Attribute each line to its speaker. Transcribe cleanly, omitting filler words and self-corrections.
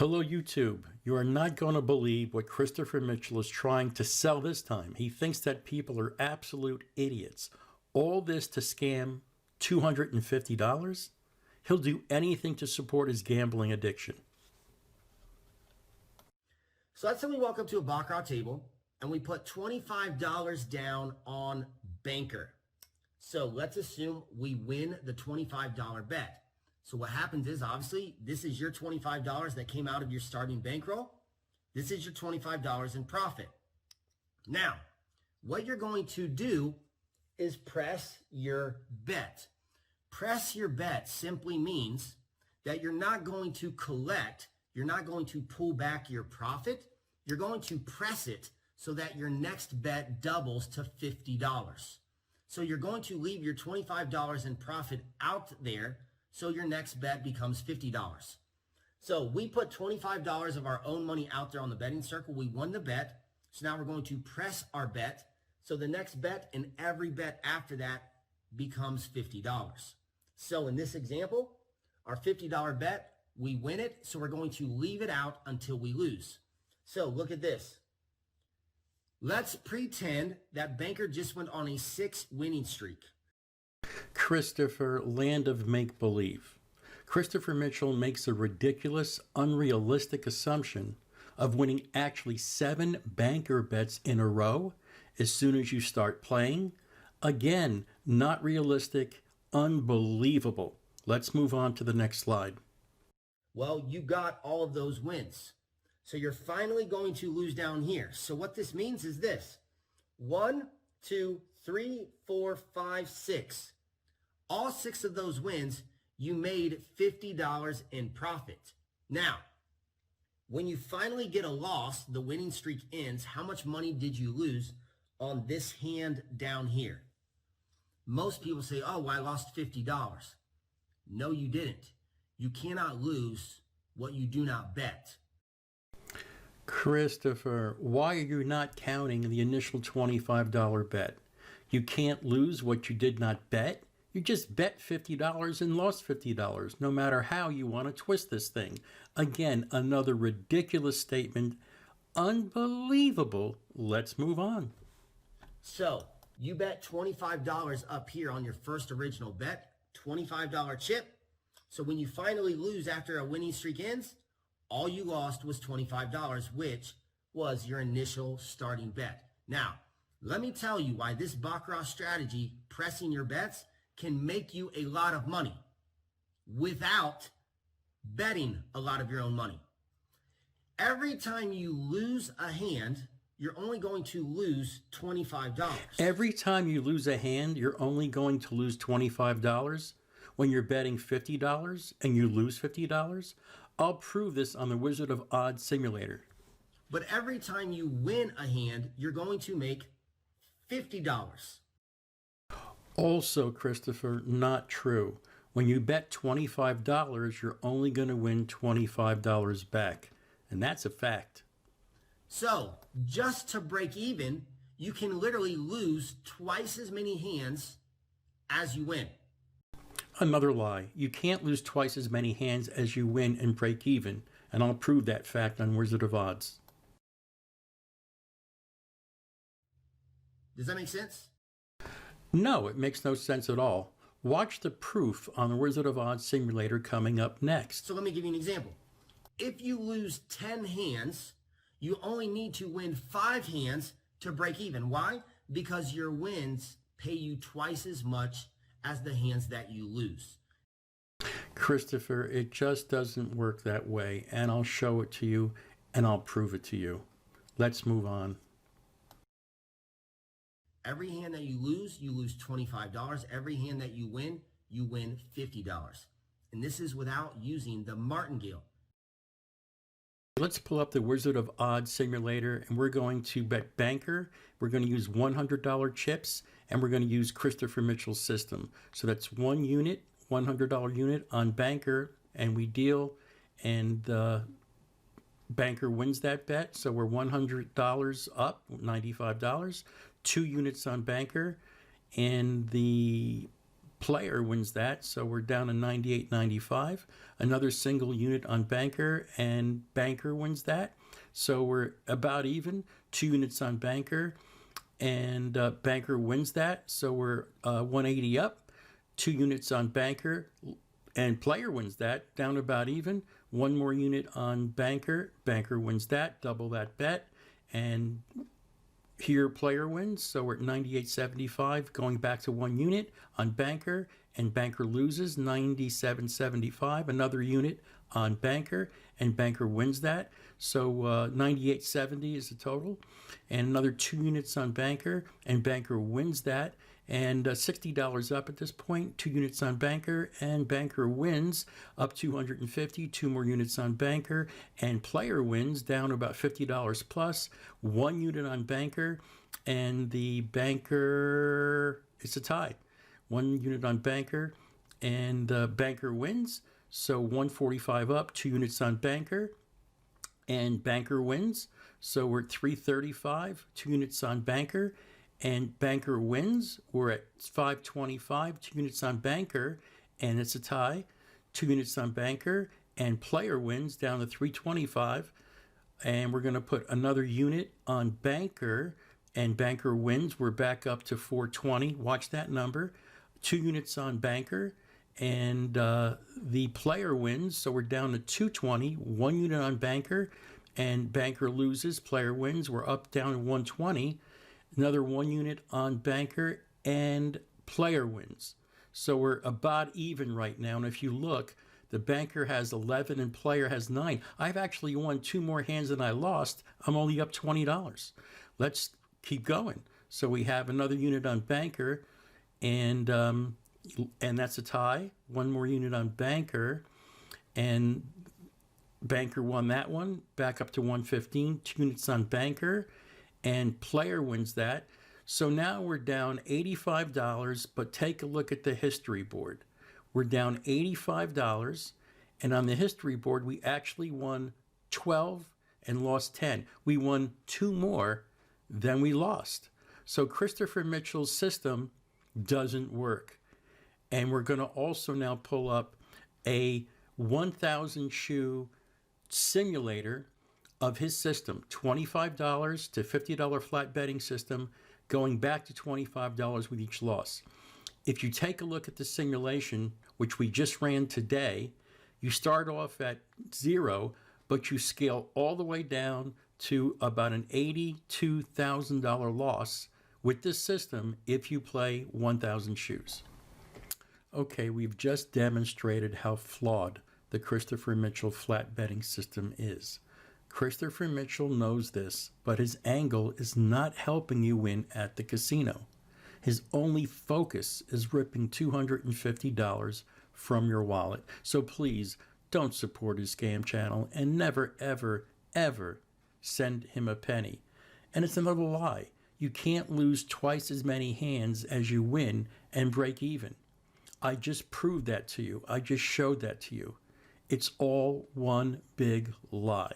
Speaker 1: Hello, YouTube. You are not going to believe what Christopher Mitchell is trying to sell this time. He thinks that people are absolute idiots. All this to scam $250? He'll do anything to support his gambling addiction.
Speaker 2: So let's say we walk up to a baccarat table and we put $25 down on Banker. So let's assume we win the $25 bet. So what happens is, obviously, this is your $25 that came out of your starting bankroll. This is your $25 in profit. Now, what you're going to do is press your bet. Press your bet simply means that you're not going to collect, you're not going to pull back your profit, you're going to press it so that your next bet doubles to $50. So you're going to leave your $25 in profit out there so your next bet becomes $50. So we put $25 of our own money out there on the betting circle. We won the bet. So now we're going to press our bet. So the next bet and every bet after that becomes $50. So in this example, our $50 bet, we win it. So we're going to leave it out until we lose. So look at this. Let's pretend that Banker just went on a 6 winning streak.
Speaker 1: Christopher, land of make-believe. Christopher Mitchell makes a ridiculous, unrealistic assumption of winning actually 7 Banker bets in a row as soon as you start playing. Again, not realistic, unbelievable. Let's move on to the next slide.
Speaker 2: Well, you got all of those wins. So you're finally going to lose down here. So what this means is this. 1, 2, 3, 4, 5, 6. All 6 of those wins, you made $50 in profit. Now, when you finally get a loss, the winning streak ends, how much money did you lose on this hand down here? Most people say, oh, well, I lost $50. No, you didn't. You cannot lose what you do not bet.
Speaker 1: Christopher, why are you not counting the initial $25 bet? You can't lose what you did not bet. You just bet $50 and lost $50, no matter how you want to twist this thing. Again, another ridiculous statement. Unbelievable. Let's move on.
Speaker 2: So you bet $25 up here on your first original bet, $25 chip. So when you finally lose after a winning streak ends, all you lost was $25, which was your initial starting bet. Now, let me tell you why this baccarat strategy, pressing your bets, can make you a lot of money without betting a lot of your own money. Every time you lose a hand, you're only going to lose $25.
Speaker 1: Every time you lose a hand, you're only going to lose $25 when you're betting $50 and you lose $50? I'll prove this on the Wizard of Odds simulator.
Speaker 2: But every time you win a hand, you're going to make $50.
Speaker 1: Also, Christopher, not true. When you bet $25, you're only going to win $25 back. And that's a fact.
Speaker 2: So, just to break even, you can literally lose twice as many hands as you win.
Speaker 1: Another lie. You can't lose twice as many hands as you win and break even. And I'll prove that fact on Wizard of Odds.
Speaker 2: Does that make sense?
Speaker 1: No, it makes no sense at all. Watch the proof on the Wizard of Odds simulator coming up next.
Speaker 2: So let me give you an example. If you lose 10 hands, you only need to win 5 hands to break even. Why? Because your wins pay you twice as much as the hands that you lose.
Speaker 1: Christopher, it just doesn't work that way, and I'll show it to you, and I'll prove it to you. Let's move on.
Speaker 2: Every hand that you lose $25. Every hand that you win $50. And this is without using the martingale.
Speaker 1: Let's pull up the Wizard of Odds simulator, and we're going to bet Banker. We're going to use $100 chips, and we're going to use Christopher Mitchell's system. So that's 1 unit, $100 unit on Banker, and we deal, and Banker wins that bet. So we're $100 up, $95. 2 units on Banker, and the player wins that, so we're down to 98.95. Another single unit on banker, and banker wins that, so we're about even. 2 units on banker, and banker wins that, so we're 180 up. 2 units on banker, and player wins that, down about even. 1 more unit on banker, banker wins that, double that bet, and here player wins, so we're at 98.75, going back to 1 unit on banker, and banker loses 97.75. Another unit on banker, and banker wins that, so 98.70 is the total, and another 2 units on banker, and banker wins that, and $60 up at this point. 2 units on banker, and banker wins up 250. 2 more units on banker, and player wins down about $50 plus. 1 unit on banker, and the banker, it's a tie. 1 unit on banker, and banker wins, so 145 up. 2 units on banker, and banker wins, so we're at 335. 2 units on banker, and banker wins. We're at 525. 2 units on banker, and it's a tie. 2 units on banker, and player wins down to 325. And we're going to put another unit on banker, and banker wins. We're back up to 420. Watch that number. 2 units on banker, and the player wins, so we're down to 220. 1 unit on banker, and banker loses. Player wins. We're up down to 120. Another 1 unit on banker, and player wins. So we're about even right now. And if you look, the banker has 11 and player has 9. I've actually won 2 more hands than I lost. I'm only up $20. Let's keep going. So we have another unit on banker, and that's a tie. 1 more unit on banker, and banker won that one, back up to 115. 2 units on banker, and player wins that. So now we're down $85, but take a look at the history board. We're down $85, and on the history board, we actually won 12 and lost 10. We won 2 more than we lost. So Christopher Mitchell's system doesn't work. And we're going to also now pull up a 1,000 shoe simulator of his system, $25 to $50 flat betting system, going back to $25 with each loss. If you take a look at the simulation, which we just ran today, you start off at 0, but you scale all the way down to about an $82,000 loss with this system if you play 1,000 shoes. Okay, we've just demonstrated how flawed the Christopher Mitchell flat betting system is. Christopher Mitchell knows this, but his angle is not helping you win at the casino. His only focus is ripping $250 from your wallet. So please don't support his scam channel, and never, ever, ever send him a penny. And it's another lie. You can't lose twice as many hands as you win and break even. I just proved that to you. I just showed that to you. It's all one big lie.